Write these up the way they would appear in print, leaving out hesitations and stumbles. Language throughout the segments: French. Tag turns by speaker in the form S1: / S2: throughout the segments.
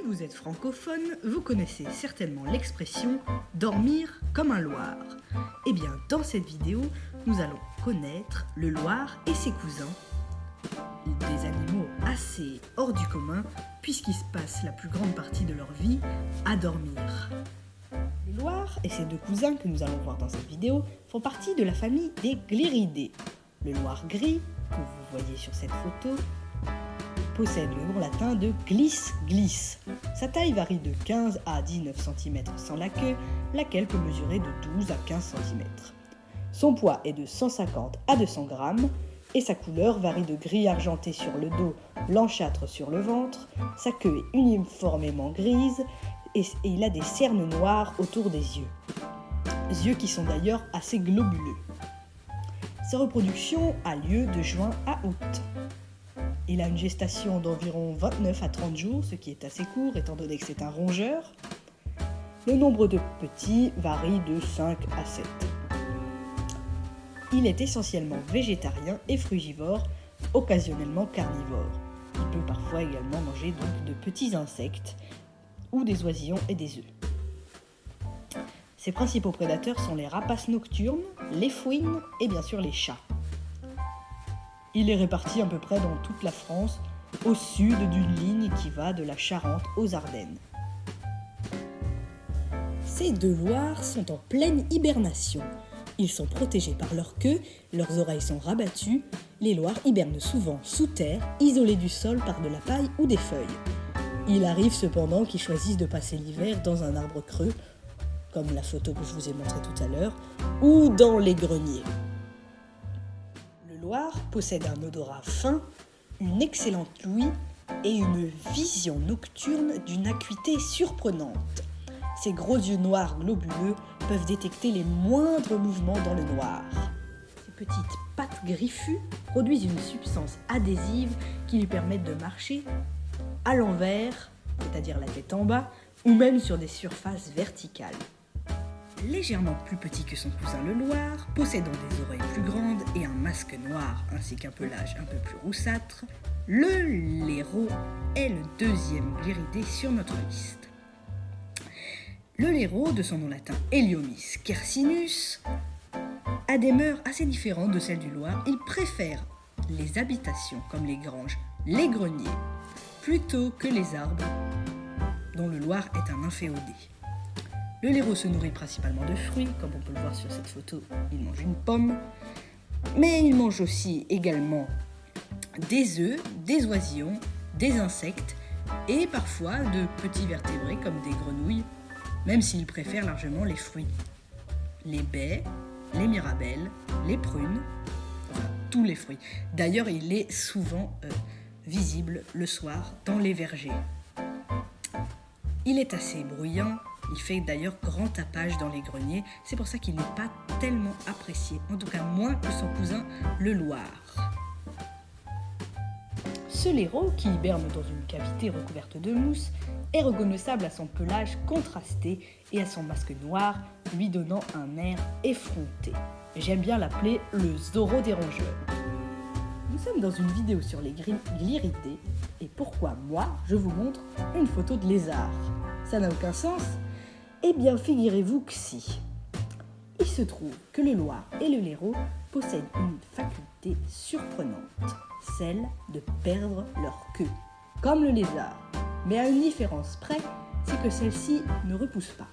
S1: vous êtes francophone, vous connaissez certainement l'expression « dormir comme un loir ». Eh bien, dans cette vidéo, nous allons connaître le loir et ses cousins, des animaux assez hors du commun, puisqu'ils se passent la plus grande partie de leur vie à dormir. Le loir et ses deux cousins que nous allons voir dans cette vidéo font partie de la famille des Gliridae. Le loir gris, que vous voyez sur cette photo, possède le nom latin de glisse. Sa taille varie de 15 à 19 cm sans la queue, laquelle peut mesurer de 12 à 15 cm. Son poids est de 150 à 200 g et sa couleur varie de gris argenté sur le dos, blanchâtre sur le ventre. Sa queue est uniformément grise et il a des cernes noires autour des yeux qui sont d'ailleurs assez globuleux. Sa reproduction a lieu de juin à août. Il a une gestation d'environ 29 à 30 jours, ce qui est assez court étant donné que c'est un rongeur. Le nombre de petits varie de 5 à 7. Il est essentiellement végétarien et frugivore, occasionnellement carnivore. Il peut parfois également manger donc de petits insectes ou des oisillons et des œufs. Ses principaux prédateurs sont les rapaces nocturnes, les fouines et bien sûr les chats. Il est réparti à peu près dans toute la France, au sud d'une ligne qui va de la Charente aux Ardennes. Ces deux loirs sont en pleine hibernation. Ils sont protégés par leur queue, leurs oreilles sont rabattues. Les loirs hibernent souvent sous terre, isolés du sol par de la paille ou des feuilles. Il arrive cependant qu'ils choisissent de passer l'hiver dans un arbre creux, comme la photo que je vous ai montrée tout à l'heure, ou dans les greniers. Le loir possède un odorat fin, une excellente ouïe et une vision nocturne d'une acuité surprenante. Ses gros yeux noirs globuleux peuvent détecter les moindres mouvements dans le noir. Ses petites pattes griffues produisent une substance adhésive qui lui permet de marcher à l'envers, c'est-à-dire la tête en bas, ou même sur des surfaces verticales. Légèrement plus petit que son cousin le loir, possédant des oreilles plus grandes et un masque noir ainsi qu'un pelage un peu plus roussâtre, le laireau est le deuxième Gliridae sur notre liste. Le laireau, de son nom latin Heliomys quercinus, a des mœurs assez différentes de celles du loir. Il préfère les habitations comme les granges, les greniers, plutôt que les arbres, dont le loir est un inféodé. Le laireau se nourrit principalement de fruits, comme on peut le voir sur cette photo, il mange une pomme, mais il mange aussi également des œufs, des oisillons, des insectes et parfois de petits vertébrés comme des grenouilles, même s'il préfère largement les fruits. Les baies, les mirabelles, les prunes, enfin tous les fruits. D'ailleurs, il est souvent visible le soir dans les vergers. Il est assez bruyant. Il fait d'ailleurs grand tapage dans les greniers, c'est pour ça qu'il n'est pas tellement apprécié, en tout cas moins que son cousin le loir. Ce laireau, qui hiberne dans une cavité recouverte de mousse, est reconnaissable à son pelage contrasté et à son masque noir, lui donnant un air effronté. J'aime bien l'appeler le Zorro des rongeurs. Nous sommes dans une vidéo sur les Gliridae, et pourquoi moi je vous montre une photo de lézard? Ça n'a aucun sens? Eh bien, figurez-vous que si. Il se trouve que le loir et le laireau possèdent une faculté surprenante, celle de perdre leur queue, comme le lézard. Mais à une différence près, c'est que celle-ci ne repousse pas.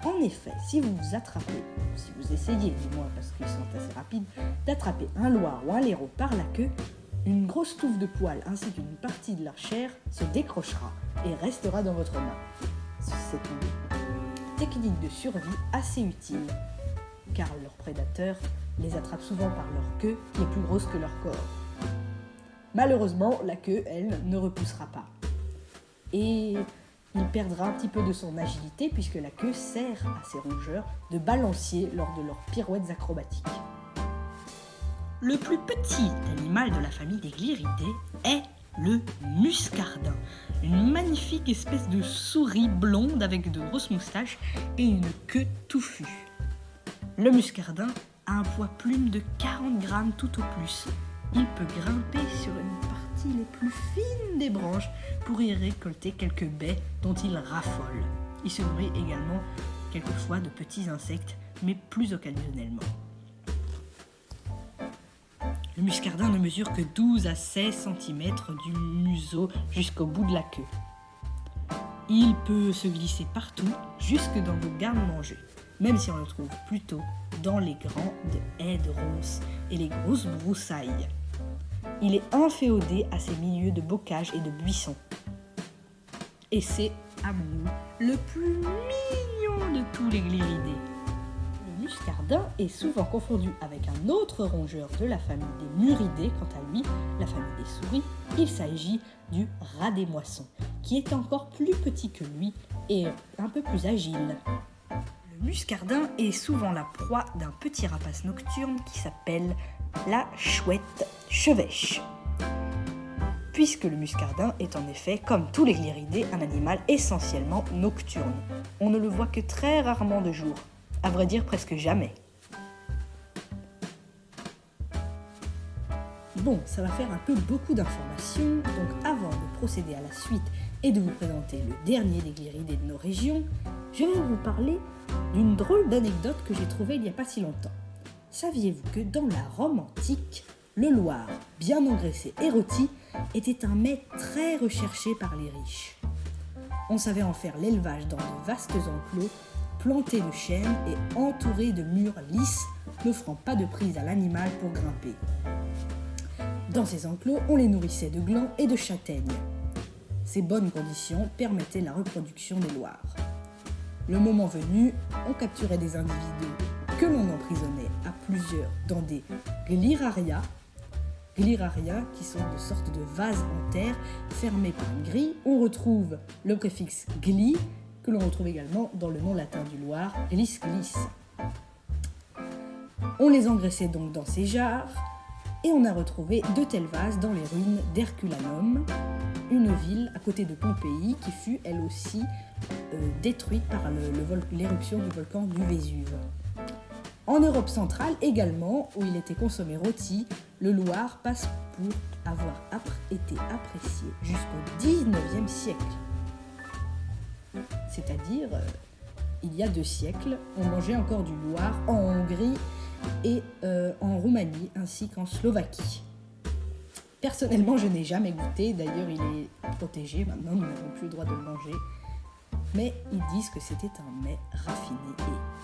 S1: En effet, si vous vous attrapez, si vous essayez du moins parce qu'ils sont assez rapides, d'attraper un loir ou un laireau par la queue, une grosse touffe de poils ainsi qu'une partie de leur chair se décrochera et restera dans votre main. C'est une technique de survie assez utile, car leurs prédateurs les attrapent souvent par leur queue qui est plus grosse que leur corps. Malheureusement, la queue, elle, ne repoussera pas. Et il perdra un petit peu de son agilité puisque la queue sert à ces rongeurs de balancier lors de leurs pirouettes acrobatiques. Le plus petit animal de la famille des Gliridae est le muscardin, une magnifique espèce de souris blonde avec de grosses moustaches et une queue touffue. Le muscardin a un poids plume de 40 grammes tout au plus. Il peut grimper sur une partie parties les plus fines des branches pour y récolter quelques baies dont il raffole. Il se nourrit également quelquefois de petits insectes, mais plus occasionnellement. Le muscardin ne mesure que 12 à 16 cm du museau jusqu'au bout de la queue. Il peut se glisser partout, jusque dans vos gardes-manger, même si on le trouve plutôt dans les grandes haies de ronces et les grosses broussailles. Il est inféodé à ces milieux de bocage et de buissons. Et c'est, à mon goût, le plus mignon de tous les gliridés. Le muscardin est souvent confondu avec un autre rongeur de la famille des muridés. Quant à lui, la famille des souris, il s'agit du rat des moissons, qui est encore plus petit que lui et un peu plus agile. Le muscardin est souvent la proie d'un petit rapace nocturne qui s'appelle la chouette chevêche. Puisque le muscardin est en effet, comme tous les gliridés, un animal essentiellement nocturne. On ne le voit que très rarement de jour, à vrai dire presque jamais. Bon, ça va faire un peu beaucoup d'informations, donc avant de procéder à la suite et de vous présenter le dernier des gliridés de nos régions, je vais vous parler d'une drôle d'anecdote que j'ai trouvée il n'y a pas si longtemps. Saviez-vous que dans la Rome antique, le Loir, bien engraissé et rôti, était un mets très recherché par les riches. On savait en faire l'élevage dans de vastes enclos, plantés de chênes et entourés de murs lisses, n'offrant pas de prise à l'animal pour grimper. Dans ces enclos, on les nourrissait de glands et de châtaignes. Ces bonnes conditions permettaient la reproduction des loirs. Le moment venu, on capturait des individus que l'on emprisonnait à plusieurs dans des glirarias qui sont de sortes de vases en terre fermés par une grille. On retrouve le préfixe gli, que l'on retrouve également dans le nom latin du Loir, glis glis. On les engraissait donc dans ces jarres, et on a retrouvé de tels vases dans les ruines d'Herculanum, une ville à côté de Pompéi qui fut elle aussi détruite par l'éruption du volcan du Vésuve. En Europe centrale également, où il était consommé rôti, le Loir passe pour avoir été apprécié jusqu'au XIXe siècle. C'est-à-dire, il y a 2 siècles, on mangeait encore du Loir en Hongrie et en Roumanie ainsi qu'en Slovaquie. Personnellement, je n'ai jamais goûté, d'ailleurs il est protégé, maintenant nous n'avons plus le droit de le manger, mais ils disent que c'était un mets raffiné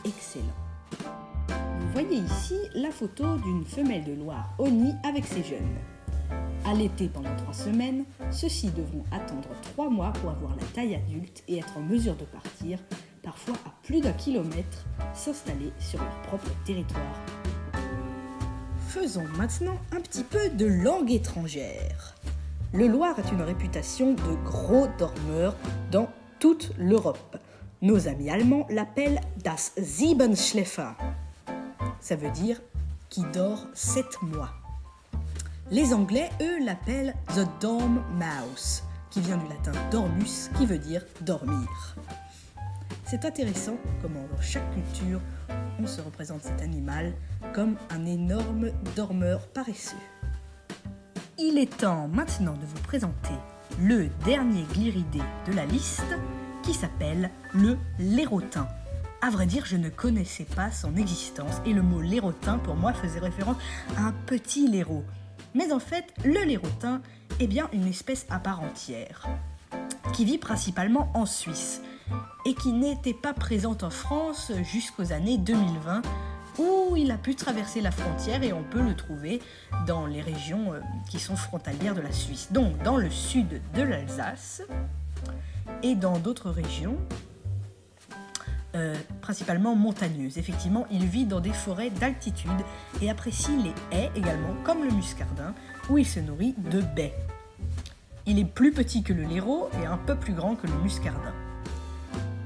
S1: et excellent. Vous voyez ici la photo d'une femelle de Loir au nid avec ses jeunes. Allaités pendant 3 semaines, ceux-ci devront attendre 3 mois pour avoir la taille adulte et être en mesure de partir, parfois à plus d'1 kilomètre, s'installer sur leur propre territoire. Faisons maintenant un petit peu de langue étrangère. Le Loir a une réputation de gros dormeur dans toute l'Europe. Nos amis allemands l'appellent das Siebenschläfer. Ça veut dire qui dort 7 mois. Les Anglais, eux, l'appellent the Dormouse, qui vient du latin dormus, qui veut dire dormir. C'est intéressant comment dans chaque culture, on se représente cet animal comme un énorme dormeur paresseux. Il est temps maintenant de vous présenter le dernier gliridé de la liste, qui s'appelle le lérotin. À vrai dire, je ne connaissais pas son existence et le mot lérotin pour moi faisait référence à un petit laireau. Mais en fait, le lérotin est bien une espèce à part entière, qui vit principalement en Suisse et qui n'était pas présente en France jusqu'aux années 2020, où il a pu traverser la frontière et on peut le trouver dans les régions qui sont frontalières de la Suisse, donc dans le sud de l'Alsace et dans d'autres régions principalement montagneuses. Effectivement, il vit dans des forêts d'altitude et apprécie les haies également, comme le muscardin, où il se nourrit de baies. Il est plus petit que le laireau et un peu plus grand que le muscardin.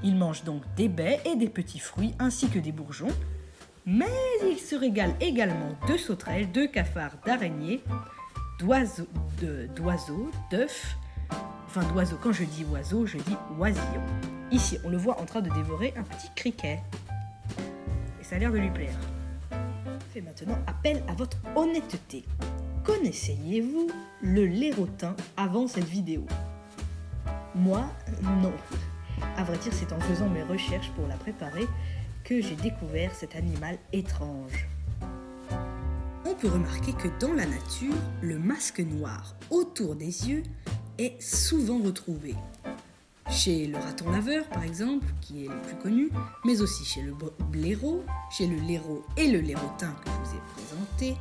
S1: Il mange donc des baies et des petits fruits ainsi que des bourgeons, mais il se régale également de sauterelles, de cafards, d'araignées, d'oiseaux, d'œufs, d'oiseaux. Quand je dis oiseau, je dis oisillon. Ici, on le voit en train de dévorer un petit criquet. Et ça a l'air de lui plaire. Je fais maintenant appel à votre honnêteté. Connaissiez-vous le lérotin avant cette vidéo? Moi, non. À vrai dire, c'est en faisant mes recherches pour la préparer que j'ai découvert cet animal étrange. On peut remarquer que dans la nature, le masque noir autour des yeux est souvent retrouvé. Chez le raton laveur, par exemple, qui est le plus connu, mais aussi chez le blaireau, chez le laireau et le lérotin que je vous ai présenté,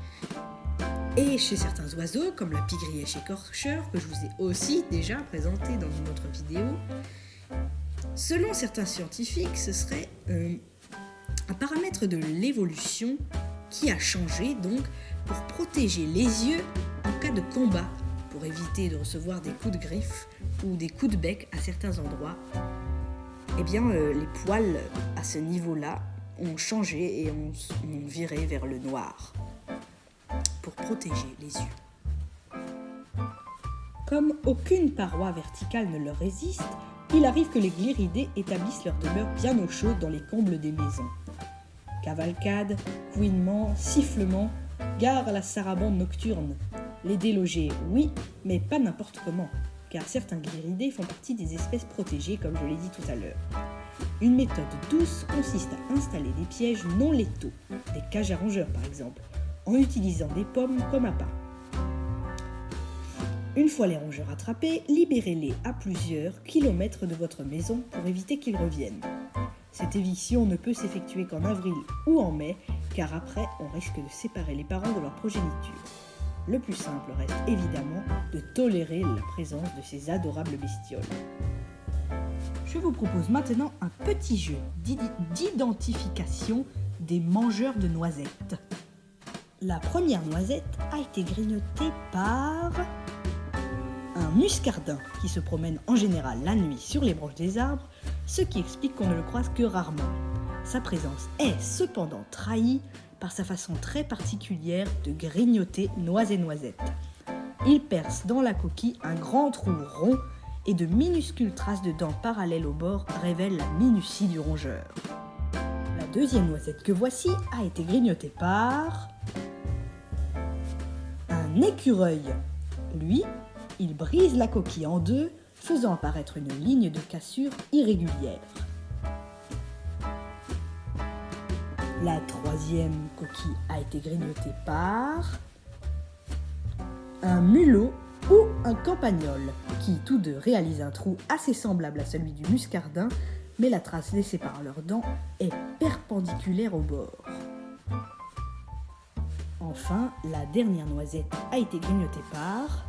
S1: et chez certains oiseaux, comme la pie-grièche écorcheur, que je vous ai aussi déjà présenté dans une autre vidéo. Selon certains scientifiques, ce serait un paramètre de l'évolution qui a changé donc pour protéger les yeux en cas de combat, pour éviter de recevoir des coups de griffe ou des coups de bec à certains endroits. Eh bien, les poils à ce niveau-là ont changé et ont viré vers le noir pour protéger les yeux. Comme aucune paroi verticale ne leur résiste, il arrive que les gliridés établissent leur demeure bien au chaud dans les combles des maisons. Cavalcades, couinements, sifflements, gare à la sarabande nocturne. Les délogés, oui, mais pas n'importe comment, car certains gliridés font partie des espèces protégées, comme je l'ai dit tout à l'heure. Une méthode douce consiste à installer des pièges non létaux, des cages à rongeurs par exemple, en utilisant des pommes comme appât. Une fois les rongeurs attrapés, libérez-les à plusieurs kilomètres de votre maison pour éviter qu'ils reviennent. Cette éviction ne peut s'effectuer qu'en avril ou en mai, car après on risque de séparer les parents de leur progéniture. Le plus simple reste évidemment de tolérer la présence de ces adorables bestioles. Je vous propose maintenant un petit jeu d'identification des mangeurs de noisettes. La première noisette a été grignotée par un muscardin qui se promène en général la nuit sur les branches des arbres, ce qui explique qu'on ne le croise que rarement. Sa présence est cependant trahie par sa façon très particulière de grignoter noix et noisettes. Il perce dans la coquille un grand trou rond et de minuscules traces de dents parallèles au bord révèlent la minutie du rongeur. La deuxième noisette que voici a été grignotée par un écureuil. Lui, il brise la coquille en deux, faisant apparaître une ligne de cassure irrégulière. La troisième coquille a été grignotée par un mulot ou un campagnol, qui tous deux réalisent un trou assez semblable à celui du muscardin, mais la trace laissée par leurs dents est perpendiculaire au bord. Enfin, la dernière noisette a été grignotée par...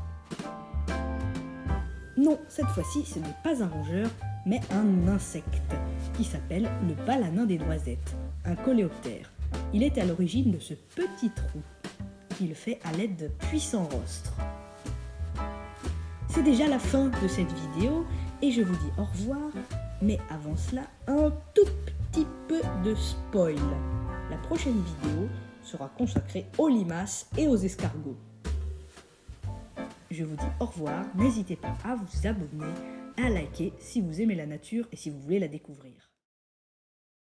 S1: Non, cette fois-ci, ce n'est pas un rongeur, mais un insecte, qui s'appelle le balanin des noisettes, un coléoptère. Il est à l'origine de ce petit trou qu'il fait à l'aide de puissants rostres. C'est déjà la fin de cette vidéo et je vous dis au revoir, mais avant cela, un tout petit peu de spoil. La prochaine vidéo sera consacrée aux limaces et aux escargots. Je vous dis au revoir, n'hésitez pas à vous abonner, à liker si vous aimez la nature et si vous voulez la découvrir.